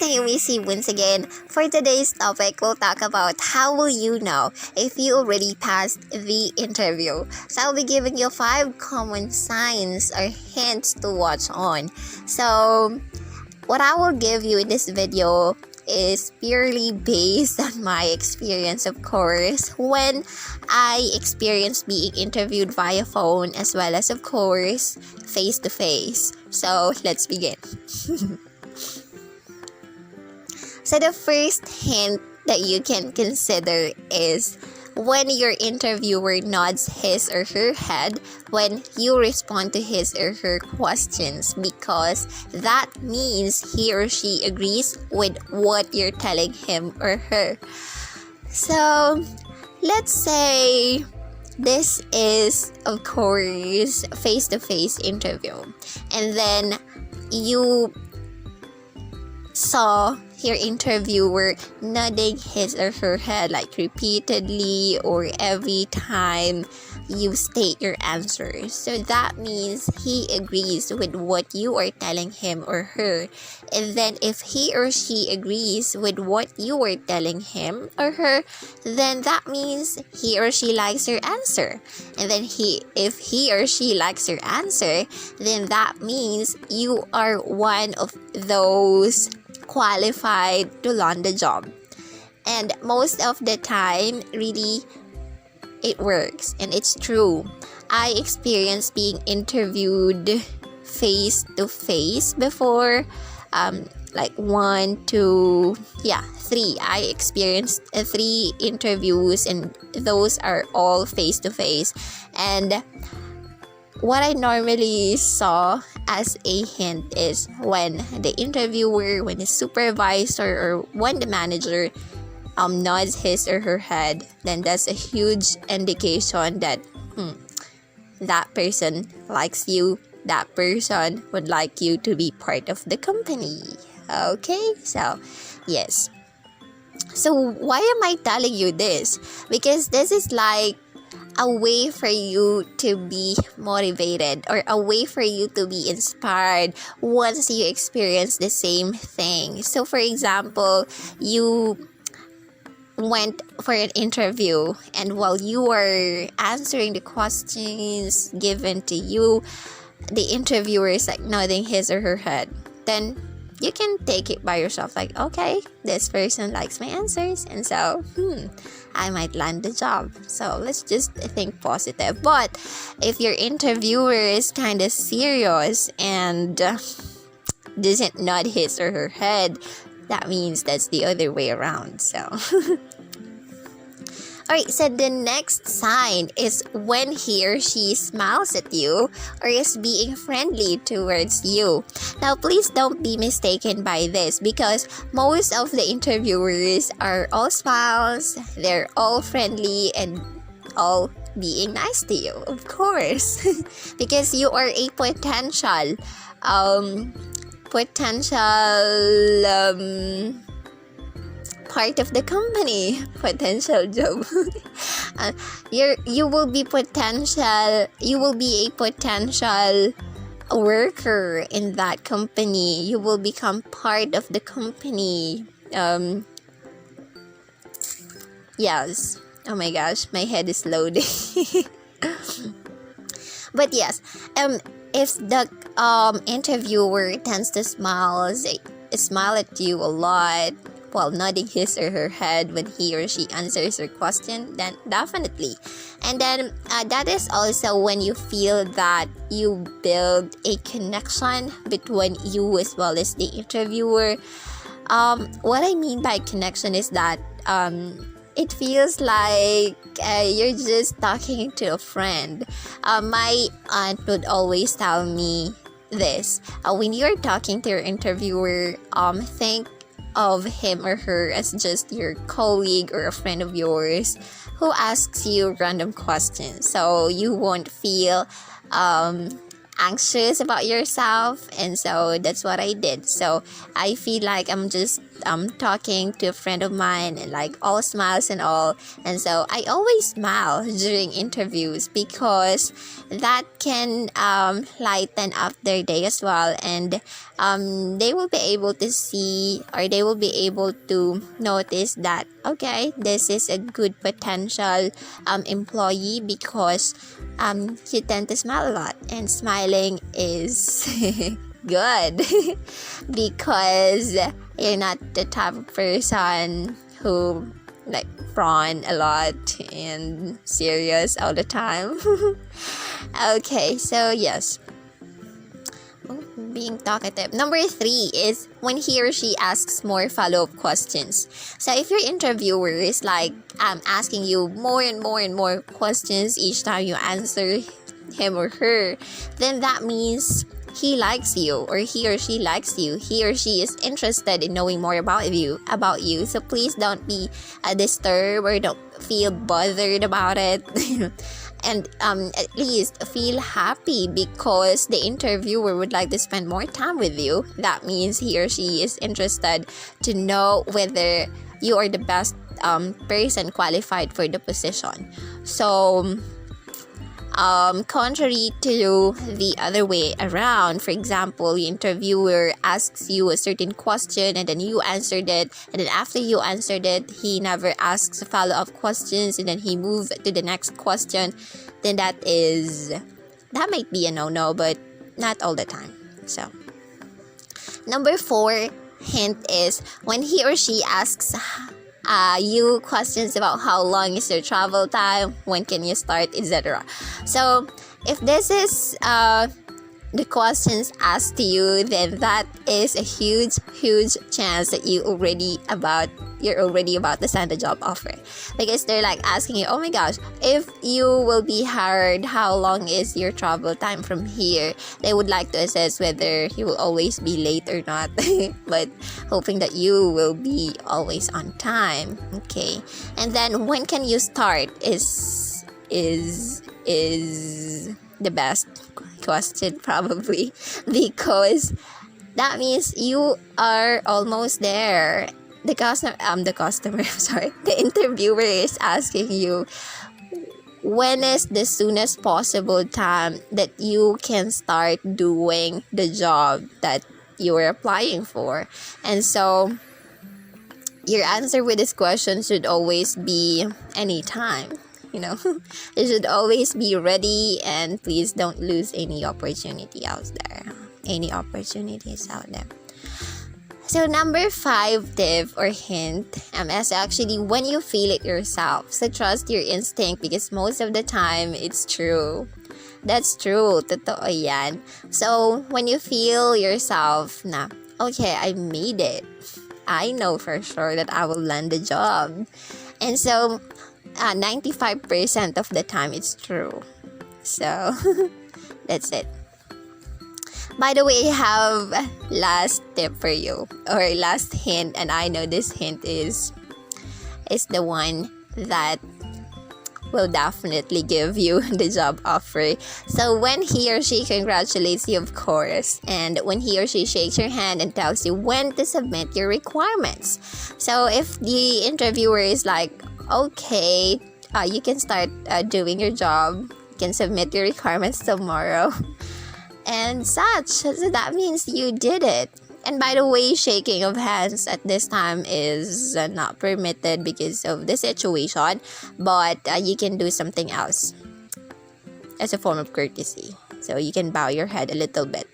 Nayumi Cee once again. For today's topic, we'll talk about how will you know if you already passed the interview. So I'll be giving you 5 common signs or hints to watch on. So what I will give you in this video is purely based on my experience, of course, when I experienced being interviewed via phone as well as, of course, face to face. So let's begin. So the first hint that you can consider is when your interviewer nods his or her head when you respond to his or her questions, because that means he or she agrees with what you're telling him or her. So let's say this is, of course, face-to-face interview, and then you saw your interviewer nodding his or her head like repeatedly or every time you state your answers. So that means he agrees with what you are telling him or her. And then if he or she agrees with what you are telling him or her, then that means he or she likes your answer. And then if he or she likes your answer, then that means you are one of those qualified to land the job. And most of the time, really, it works and it's true. I experienced being interviewed face to face before, like 1, 2, 3. I experienced 3 interviews, and those are all face to face. And what I normally saw as a hint is when the interviewer, when the supervisor, or when the manager nods his or her head, then that's a huge indication that that person likes you, that person would like you to be part of the company. Okay, so yes. So why am I telling you this? Because this is like a way for you to be motivated, or a way for you to be inspired once you experience the same thing. So for example, you went for an interview, and while you were answering the questions given to you, the interviewer is like nodding his or her head, then you can take it by yourself, like, okay, this person likes my answers, and so I might land the job. So let's just think positive. But if your interviewer is kind of serious and doesn't nod his or her head, that means that's the other way around. So alright, so the next sign is when he or she smiles at you or is being friendly towards you. Now, please don't be mistaken by this, because most of the interviewers are all smiles, they're all friendly, and all being nice to you, of course. Because you are a potential part of the company, potential job. You will be a potential worker in that company. You will become part of the company. Yes. Oh my gosh, my head is loading. But yes, if the interviewer tends to smile at you a lot while nodding his or her head when he or she answers your question, then definitely. And then that is also when you feel that you build a connection between you as well as the interviewer. What I mean by connection is that it feels like you're just talking to a friend. My aunt would always tell me this. When you're talking to your interviewer, think of him or her as just your colleague or a friend of yours who asks you random questions, so you won't feel anxious about yourself. And so that's what I did. So I feel like I'm just talking to a friend of mine and like all smiles and all. And so I always smile during interviews because that can lighten up their day as well, and they will be able to see, or they will be able to notice that okay, this is a good potential employee because you tend to smile a lot, and smiling is good because you're not the type of person who like frown a lot and serious all the time. Okay, so yes, being talkative. Number 3 is when he or she asks more follow-up questions. So if your interviewer is like asking you more and more and more questions each time you answer him or her, then that means he likes you, or he or she likes you. He or she is interested in knowing more about you. So please don't be disturbed or don't feel bothered about it. And at least feel happy because the interviewer would like to spend more time with you. That means he or she is interested to know whether you are the best person qualified for the position. So contrary to the other way around, for example, the interviewer asks you a certain question and then you answered it, and then after you answered it, he never asks follow-up questions and then he moves to the next question, then that might be a no-no, but not all the time. So number 4 hint is when he or she asks you questions about how long is your travel time, when can you start, etc. So if this is the questions asked to you, then that is a huge chance that you're already about to sign the job offer, because they're like asking you, oh my gosh, if you will be hired, how long is your travel time from here? They would like to assess whether you will always be late or not. But hoping that you will be always on time. Okay, and then when can you start is the best question probably, because that means you are almost there. The interviewer is asking you when is the soonest possible time that you can start doing the job that you are applying for. And so your answer with this question should always be anytime. You should always be ready, and please don't lose any opportunities out there. So number 5 tip or hint is actually when you feel it yourself. So trust your instinct because most of the time it's true. That's true. Totoo yan. So when you feel yourself na, okay, I made it. I know for sure that I will land the job. And so 95% of the time it's true. So that's it. By the way, I have last tip for you, or last hint, and I know this hint is the one that will definitely give you the job offer. So when he or she congratulates you, of course, and when he or she shakes your hand and tells you when to submit your requirements. So if the interviewer is like, okay, you can start doing your job, you can submit your requirements tomorrow, and such. So that means you did it. And by the way, shaking of hands at this time is not permitted because of the situation, but you can do something else as a form of courtesy. So you can bow your head a little bit.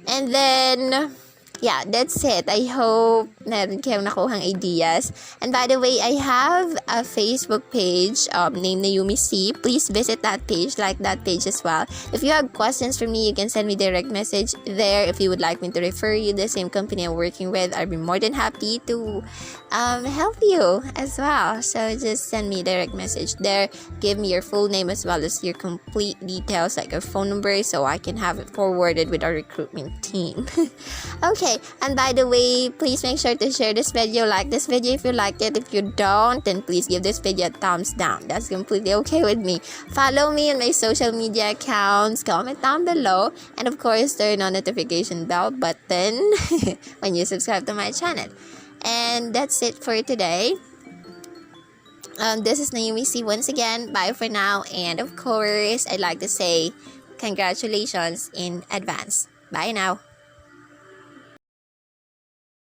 And then, yeah, that's it. I hope meron kayong nakuhang ideas. And by the way, I have a Facebook page named Nayumi Cee. Please visit that page, like that page as well. If you have questions for me, you can send me direct message there. If you would like me to refer you the same company I'm working with, I'd be more than happy to help you as well. So just send me a direct message there. Give me your full name as well as your complete details, like your phone number, so I can have it forwarded with our recruitment team. Okay, and by the way, please make sure to share this video, like this video if you like it. If you don't, then please give this video a thumbs down. That's completely okay with me. Follow me on my social media accounts, comment down below, and of course turn on notification bell button when you subscribe to my channel. And that's it for today. This is Nayumi Cee once again. Bye for now. And of course, I'd like to say congratulations in advance. Bye now.